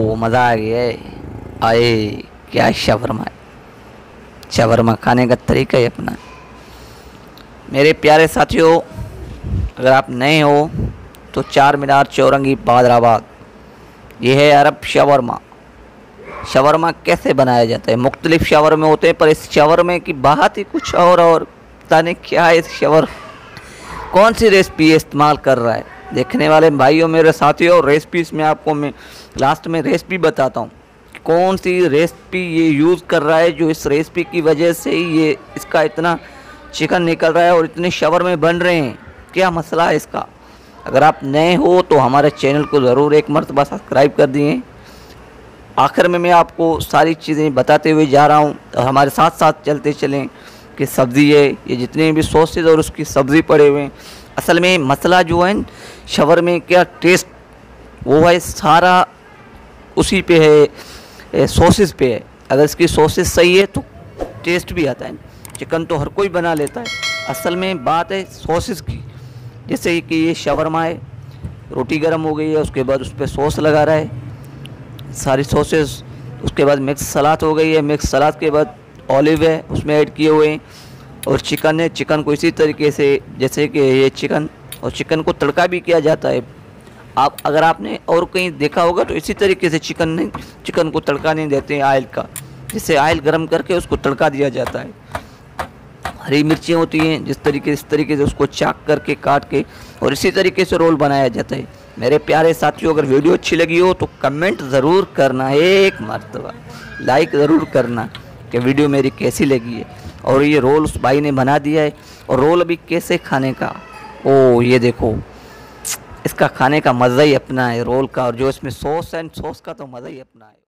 ओ मज़ा आ गया है। आए क्या शवरमा है। शवरमा खाने का तरीका ही अपना। मेरे प्यारे साथियों, अगर आप नए हो तो चार मीनार चौरंगी बादराबाद, ये है अरब शवरमा। शवरमा कैसे बनाया जाता है? मुख्तलिफ शवरमे होते हैं, पर इस शवरमे की बात ही कुछ और पता नहीं क्या है। इस शवर कौन सी रेसिपी इस्तेमाल कर रहा है? देखने वाले भाइयों, मेरे साथियों, रेसिपीज़ में आपको मैं लास्ट में रेसिपी बताता हूँ कौन सी रेसिपी ये यूज़ कर रहा है, जो इस रेसिपी की वजह से ही ये इसका इतना चिकन निकल रहा है और इतने शवरमे बन रहे हैं। क्या मसला है इसका? अगर आप नए हो तो हमारे चैनल को ज़रूर एक मरतबा सब्सक्राइब कर दिए। आखिर में मैं आपको सारी चीज़ें बताते हुए जा रहा हूँ, और हमारे साथ साथ चलते चलें कि सब्ज़ी है, ये जितने भी सॉसेज और उसकी सब्ज़ी पड़े हुए हैं। असल में मसला जो है शवरमे का टेस्ट, वो है सारा उसी पे है, सॉसेज पे है। अगर इसकी सॉसेज सही है तो टेस्ट भी आता है। चिकन तो हर कोई बना लेता है, असल में बात है सॉसेज की। जैसे कि ये शवरमा है, रोटी गर्म हो गई है, उसके बाद उस पर सॉस लगा रहा है, सारी सॉसेस। उसके बाद मिक्स सलाद हो गई है, मिक्स सलाद के बाद ऑलिव है उसमें ऐड किए हुए हैं, और चिकन है। चिकन को इसी तरीके से, जैसे कि ये चिकन, और चिकन को तड़का भी किया जाता है। आप अगर आपने और कहीं देखा होगा तो इसी तरीके से चिकन को तड़का नहीं देते हैं ऑयल का, जिससे ऑयल गर्म करके उसको तड़का दिया जाता है। हरी मिर्चें होती हैं इस तरीके से उसको चाक करके काट के, और इसी तरीके से रोल बनाया जाता है। मेरे प्यारे साथियों, अगर वीडियो अच्छी लगी हो तो कमेंट ज़रूर करना, एक मरतबा लाइक ज़रूर करना कि वीडियो मेरी कैसी लगी है। और ये रोल उस भाई ने बना दिया है, और रोल अभी कैसे खाने का, ओ ये देखो, इसका खाने का मज़ा ही अपना है रोल का, और जो इसमें सॉस है, सॉस का तो मज़ा ही अपना है।